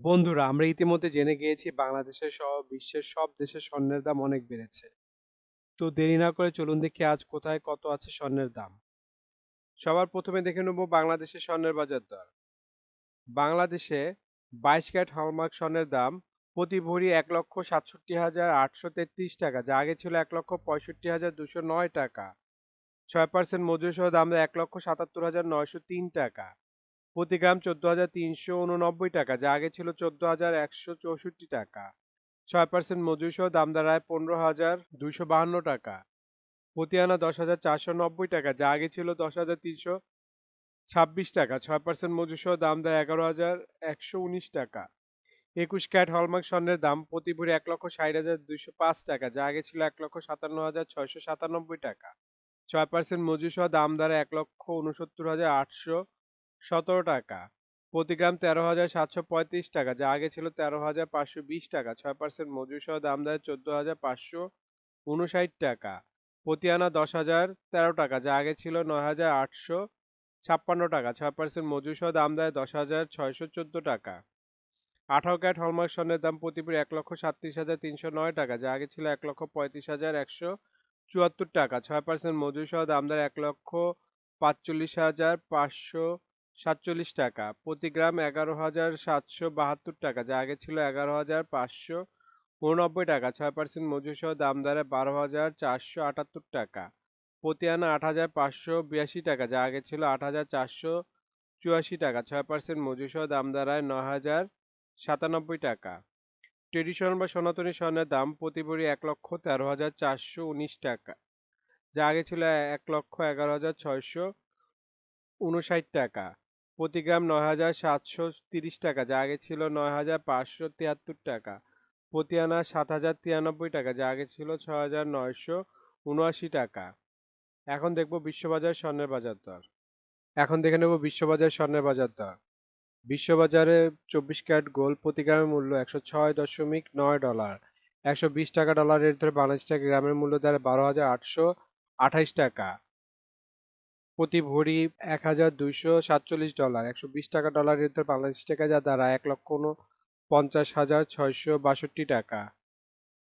বন্ধুরা, আমরা ইতিমধ্যে জেনে গিয়েছি বাংলাদেশের সহ বিশ্বের সব দেশের স্বর্ণের দাম অনেক বেড়েছে। তো দেরি না করে চলুন দেখি আজ কোথায় কত আছে স্বর্ণের দাম। সবার প্রথমে দেখে নেব বাংলাদেশের স্বর্ণের বাজার দর। বাংলাদেশে 22 ক্যারেট হলমার্ক স্বর্ণের দাম প্রতি ভরি ১,৬৭,৮৩৩ টাকা, যা আগে ছিল ১,৬৫,২০৯ টাকা। ৬% মজুরি সহ দাম ১,৭৭,৯০৩ টাকা। প্রতি গ্রাম ১৪,৩৮৯ টাকা, যা আগে ছিল ১৪,১৬৪ টাকা। ৬% মজুরি সহ দাম দাঁড়ায় ১৫,২৫২ টাকা। প্রতি আনা ১০,৪৯০ টাকা, যা আগে ছিল ১০,৩২৬ টাকা। ৬% মজুরি সহ দাম দেয় ১১,১১৯ টাকা। ২১ ক্যারেট হলমার্ক স্বর্ণের দাম প্রতি ভরি ১,৬০,২০৫ টাকা, যা আগে ছিল ১,৫৭,৬৯৭ টাকা। ৬% মজুরি সহ দাম দাঁড়ায় ১,৬৯,৮১৭ টাকা। প্রতি গ্রাম ১৩,৭৩৫ টাকা, যা আগে ছিল ১৩,৫২০ টাকা। ৬% মজুরি সহ দাম দেয় ১৪,৫৫৯ টাকা। প্রতি আনা ১০,০১৩ টাকা, যা আগে ছিল ৯,৮৫৬ টাকা। ৬% মজুরি সহ দাম দেয় ১০,৬১৪ টাকা। ১৮ ক্যারেট হলমার্ক স্বর্ণের দাম প্রতি ভরি ১,৩৭,৩০৯ টাকা, যা আগে ছিল ১,৩৫,১৭৪ টাকা। ৬% মজুরি সহ দাম দেয় ১,৪৫,৫৪৭ টাকা। প্রতি গ্রাম ১১,৭৭২ টাকা, যা আগে ছিল ১১,৫৮৯ টাকা। ৬% মজুরি সহ দাম দাঁড়ায় ১২,৪৭৮ টাকা। প্রতি আনা ৮,৫৮২ টাকা, যা আগে ছিল ৮,৪৮৪ টাকা। ৬% মজুরি সহ দাম দাঁড়ায় ৯,০৯৭ টাকা। ট্রেডিশনাল বা সনাতনী স্বর্ণের দাম প্রতি ভরি ১,১৩,৪১৯ টাকা, যা আগে ছিল ১,১১,৬৫৯ টাকা। প্রতি গ্রাম ৯,৭৩০ টাকা, যা আগে ছিল ৯,৫৭৩ টাকা। প্রতি আনা ৭,০৯৩ টাকা, যা আগে ছিল ৬,৯৭৯ টাকা। এখন দেখব বিশ্ববাজার স্বর্ণের বাজার দর। এখন দেখে নেব বিশ্ববাজার স্বর্ণের বাজার দর। বিশ্ববাজারে ২৪ ক্যারেট গোল্ড প্রতি গ্রামের মূল্য ১০৬.৯ ডলার। ১২০ টাকা ডলার রেট ধরে বাংলাদেশ টাকা গ্রামের মূল্য দাঁড়ায় ১২,৮২৮ টাকা। প্রতি ভরি ১,২৪৭ ডলার। ১২০ টাকা ডলার রেট ধরে বাংলাদেশ টাকা যা দাঁড়ায় ১,৫০,৬৬২ টাকা।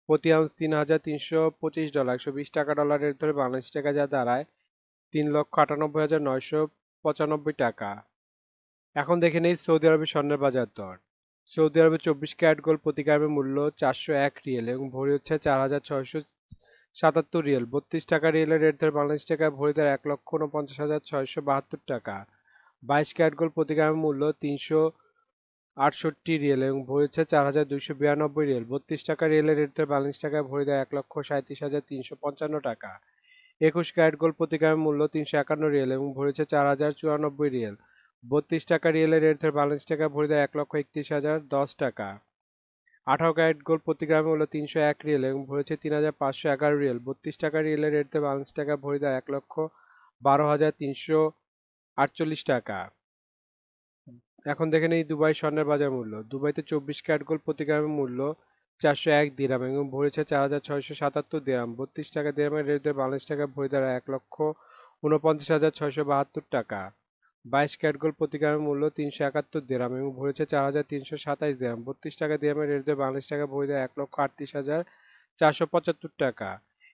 প্রতি আউন্স ৩,৩২৫ ডলার। ১২০ টাকা ডলার রেট ধরে বাংলাদেশ টাকা যা দাঁড়ায় ৩,৯৮,৯৯৫ টাকা। এখন দেখে নেই সৌদি আরবের স্বর্ণের বাজার দর। সৌদি আরবে ২৪ ক্যারেট গোল্ড প্রতি গ্রামের মূল্য ৪০১ রিয়েল এবং ভরি হচ্ছে ৪,৬৭৭ রিয়েল। ৩২ টাকা রিয়েলের রেট ধরে বাংলাদেশ টাকায় ভরি দেয় ১,৪৯,৬৭২ টাকা। ২২ ক্যারেট গোল্ড প্রতি গ্রামের মূল্য ৩৬৮ রিয়েল এবং ভরি হচ্ছে ৪,২৯২ রিয়েল। ৩২ টাকা রিয়েলের রেট ধরে বাংলাদেশ টাকায় ভরি দেয় ১,৩৭,৩৫৫ টাকা। ২১ ক্যারেট গোল্ড প্রতি গ্রামের মূল্য ৩৫১ রিয়েল এবং ভরি হচ্ছে ৪,০৯৪ রিয়েল। ৩২ টাকা রিয়েলের রেট ধরে বাংলাদেশ টাকায় ভরি দেয় ১,৩১,০১০ টাকা। ১৮ ক্যারেট গোল্ড প্রতি গ্রামের মূল্য ৩০১ রিয়েল এবং ভরি হচ্ছে ৩,৫১১ রিয়েল। ৩২ টাকা রিয়েলের রেট ধরে বাংলাদেশ টাকায় ভরি দেয় ১,১২,৩৪৮ টাকা। এখন দেখে নেই দুবাই স্বর্ণের বাজার মূল্য। দুবাইতে ২৪ ক্যারেট গোল্ড প্রতি গ্রামের মূল্য ৪০১ দিরহাম এবং ভরি হচ্ছে ৪,৬৭৭ দিরহাম। ৩২ টাকা দিরহামের রেট ধরে বাংলাদেশ টাকায় ভরি দাঁড়ায় ১,৪৯,৬৭২ টাকা। ২২ ক্যারেট গোল্ড প্রতি গ্রামের মূল্য ৩৭১ দিরহাম এবং ভরি হচ্ছে ৪,৩২৭ দিরহাম। ৩২ টাকা দিরহামের রেট ধরে বাংলাদেশ টাকায় ভরি দেয় ১,৩৮,৪৭৫ টাকা।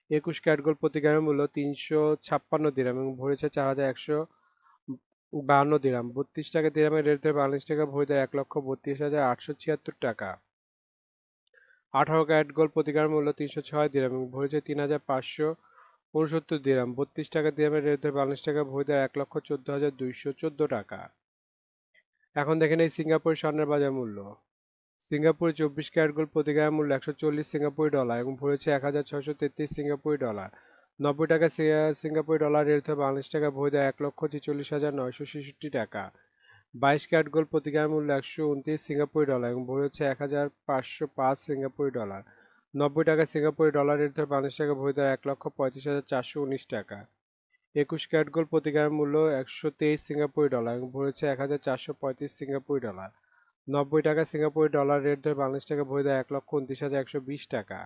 ২১ ক্যারেট গোল্ড প্রতি গ্রামের মূল্য ৩৫৬ দিরহাম এবং ভরি হচ্ছে ৪,১৫২ দিরহাম। ৩২ টাকা দিরহামের রেট ধরে বাংলাদেশ টাকায় ভরি দেয় ১,৩২,৮৭৬ টাকা। ১৮ ক্যারেট গোল্ড প্রতি গ্রামের মূল্য ৩০৬ দিরহাম এবং ভরি হচ্ছে ৩,৫৬৯ দিরহাম। ৩২ টাকা দিরহামের রেট ধরে বাংলাদেশ টাকায় ভরি দেয় ১,১৪,২১৪ টাকা। এখন দেখেন এই সিঙ্গাপুরের স্বর্ণের বাজার মূল্য। সিঙ্গাপুরে ২৪ ক্যারেট গোল্ড প্রতি গ্রামের মূল্য ১৪০ সিঙ্গাপুরি ডলার এবং ভরি হচ্ছে ১,৬৩৩ সিঙ্গাপুরি ডলার। ৯০ টাকা সিঙ্গাপুরি ডলার রেট ধরে বাংলাদেশ টাকায় ভরি দেয় ১,৪৬,৯৬৬ টাকা। ২২ ক্যারেট গোল্ড প্রতি গ্রামের মূল্য ১২৯ সিঙ্গাপুরি ডলার এবং ভরি হচ্ছে ১,৫০৫ সিঙ্গাপুরি ডলার। ৯০ টাকা সিঙ্গাপুরি ডলার রেট ধরে বাংলাদেশ টাকায় ভরি দেয় ১,৩৫,৪১৯ টাকা। ২১ ক্যারেট গোল্ড প্রতি গ্রামের মূল্য ১২৩ সিঙ্গাপুরি ডলার এবং ভরি হচ্ছে ১,৪৩৫ সিঙ্গাপুরি ডলার। ৯০ টাকা সিঙ্গাপুরি ডলার রেট ধরে বাংলাদেশ টাকায় ভরি দেয় ১,২৯,১২০ টাকা।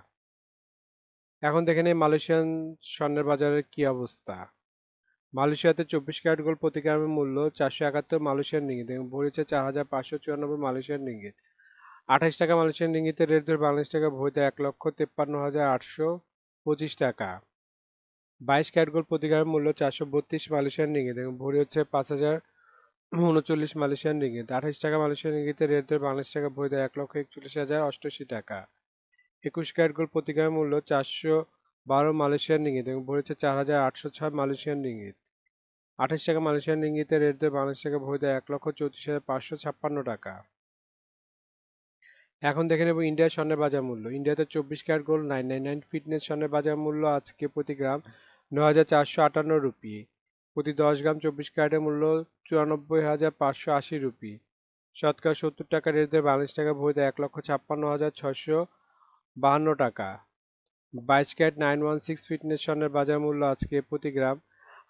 এখন দেখে নেই মালয়েশিয়ান স্বর্ণের বাজারের কি অবস্থা। মালয়েশিয়াতে ২৪ ক্যারেট গোল্ড প্রতি গ্রামের মূল্য ৪৭১ মালয়েশিয়ান রিঙ্গিত এবং ভরি হচ্ছে ৪,৫৯৪ মালয়েশিয়ান রিঙ্গিত। টাকা মালয়েশিয়ান রিঙ্গিতের রেট ধরে বাংলাদেশ টাকা ভরি দেয় 1,53,825 টাকা। 22 ক্যারেট গোল্ড প্রতি গ্রামের মূল্য 432 মালয়েশিয়ান রিঙ্গিত এবং ভরি হচ্ছে 5,039 মালয়েশিয়ান রিঙ্গিত। টাকা মালয়েশিয়ান রিঙ্গিতের রেট ধরে বাংলাদেশ টাকা ভরি দেয় 1,41,088 টাকা। 21 ক্যারেট গোল্ড প্রতি গ্রামের মূল্য 412 মালয়েশিয়ান রিঙ্গিত এবং ভরি হচ্ছে 4,806 মালয়েশিয়ান রিঙ্গিত। টাকা মালয়েশিয়ান রিঙ্গিতের রেট ধরে বাংলাদেশ টাকা ভরি দেয় 1,34,556 টাকা। এখন দেখে নেব ইন্ডিয়ার স্বর্ণের বাজার মূল্য। ইন্ডিয়াতে 24 ক্যারেট গোল্ড 999 ফিটনেস স্বর্ণের বাজার মূল্য আজকে প্রতি গ্রাম 9,458 রুপি। প্রতি 10 গ্রাম 24 ক্যারেটের মূল্য 94,580 রুপি। শতকরা 70 টাকা রেট ধরে বাংলাদেশ টাকা ভরি দেয় 1,56,652 টাকা। 22 ক্যারেট 916 ফিটনেস স্বর্ণের বাজার মূল্য আজকে প্রতি গ্রাম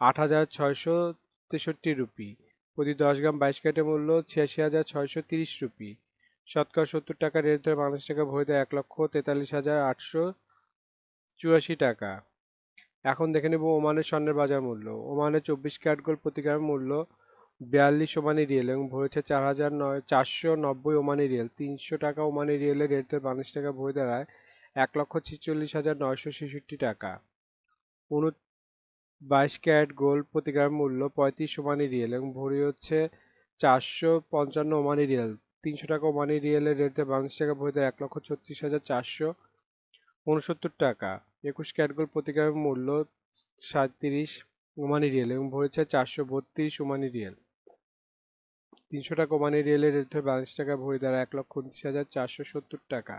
8,663 রুপি। প্রতি 10 গ্রাম 22 ক্যারেটের মূল্য 86,630 রুপি। শতকরা 70 টাকা রেট ধরে বাংলাদেশ টাকা ভরি দেয় 1,43,884 টাকা। এখন দেখে নেব ওমানের স্বর্ণের বাজার মূল্য। ওমানের 24 ক্যারেট গোল্ড প্রতি গ্রাম মূল্য 42 ওমানি রিয়েল এবং ভরেছে 4,490 ওমানি রিয়েল। 300 টাকা ওমানি রিয়েলের রেট ধরে বাংলাদেশ টাকা ভরি দাঁড়ায় 1,46,966 টাকা। 22 ক্যারেট গোল্ড প্রতি গ্রাম মূল্য 35 ওমানি রিয়েল এবং ভরি হচ্ছে 455 ওমানি রিয়েল। 300 টাকা ওমানি রিয়েলের রেট ধরে বাংলাদেশ টাকা ভরি দেয় 1,36,469 টাকা। 21 ক্যারেট গোল্ড প্রতি গ্রামের মূল্য 37 ওমানি রিয়েল এবং ভরেছে 432 ওমানি রিয়েল। 300 টাকা ওমানি রিয়েলের রেট ধরে বাংলাদেশ টাকা ভরি দাঁড়ায় 1,29,470 টাকা।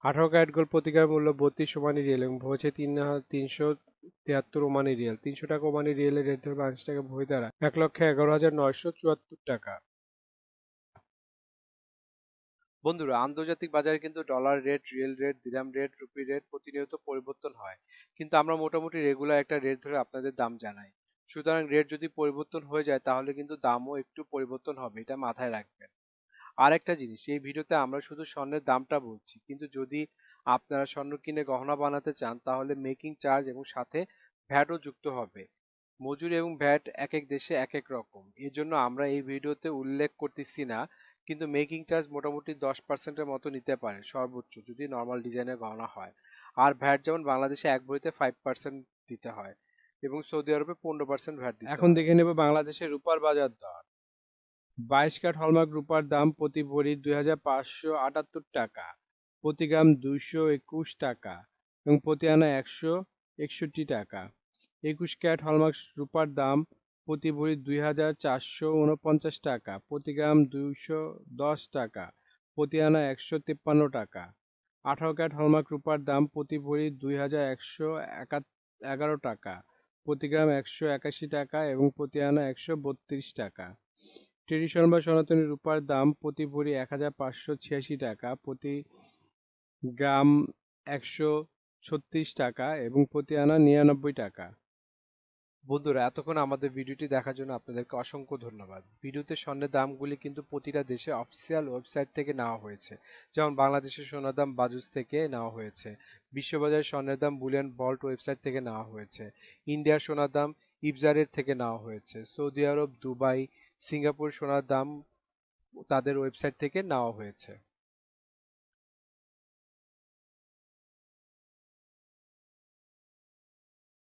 18 ক্যারেট গোল্ড প্রতি গ্রামের মূল্য 32 ওমানি রিয়েল এবং ভরেছে 3,373 ওমানি রিয়েল। 300 টাকা ওমানি রিয়েলের রেট ধরে বাংলাদেশ টাকা ভরি দাঁড়ায় 1,11,974 টাকা। বন্ধুরা, আন্তর্জাতিক বাজারে কিন্তু ডলার রেট, রিয়েল রেট, দিরহাম রেট, রুপি রেট প্রতিনিয়ত পরিবর্তন হয়, কিন্তু আমরা মোটামুটি রেগুলার একটা রেট ধরে আপনাদের দাম জানাই। সুতরাং রেট যদি পরিবর্তন হয়ে যায় তাহলে কিন্তু দামও একটু পরিবর্তন হবে, এটা মাথায় রাখবেন। আর একটা জিনিস, এই ভিডিওতে আমরা শুধু স্বর্ণের দামটা বলছি, কিন্তু যদি আপনারা স্বর্ণ কিনে গহনা বানাতে চান তাহলে মেকিং চার্জ এবং সাথে ভ্যাটও যুক্ত হবে। মজুরি এবং ভ্যাট এক এক দেশে এক এক রকম, এর জন্য আমরা এই ভিডিওতে উল্লেখ করতেছি না, কিন্তু মেকিং চার্জ মোটামুটি 10%-এর মতো নিতে পারে সর্বোচ্চ, যদি নর্মাল ডিজাইনের গহনা হয়। আর ভ্যাট যেমন বাংলাদেশে এক ভরিতে 5% দিতে হয় এবং সৌদি আরবে 15% ভ্যাট দিতে হয়। এখন দেখে নেব বাংলাদেশের রূপার বাজার দর। 22 ক্যারেট হলমার্ক রূপার দাম প্রতি ভরি 2,578 টাকা, প্রতি গ্রাম 221 টাকা এবং প্রতি আনা 161 টাকা। 21 ক্যারেট হলমার্ক রূপার দাম প্রতি ভরি 2,449 টাকা, প্রতি গ্রাম 210 টাকা, প্রতি আনা 153 টাকা। 18 ক্যারেট হলমার্ক রূপার দাম প্রতি ভরি 2,111 টাকা, প্রতি গ্রাম 181 টাকা এবং প্রতি আনা 132 টাকা। ট্রেডিশনাল বা সনাতনী রূপার দাম প্রতি ভরি 1,586 টাকা, প্রতি গ্রাম 136 টাকা এবং প্রতি আনা 99 টাকা। বন্ধুরা, এতক্ষণ আমাদের ভিডিওটি দেখার জন্য আপনাদেরকে অসংখ্য ধন্যবাদ। ভিডিওতে স্বর্ণের দামগুলি কিন্তু প্রতিটা দেশে অফিসিয়াল ওয়েবসাইট থেকে নেওয়া হয়েছে, যেমন বাংলাদেশের সোনার দাম বাজুস থেকে নেওয়া হয়েছে, বিশ্ববাজারের স্বর্ণের দাম বুলিয়ন ভল্ট ওয়েবসাইট থেকে নেওয়া হয়েছে, ইন্ডিয়ার সোনার দাম ইবজারের থেকে নেওয়া হয়েছে, সৌদি আরব, দুবাই, সিঙ্গাপুর সোনার দাম তাদের ওয়েবসাইট থেকে নেওয়া হয়েছে।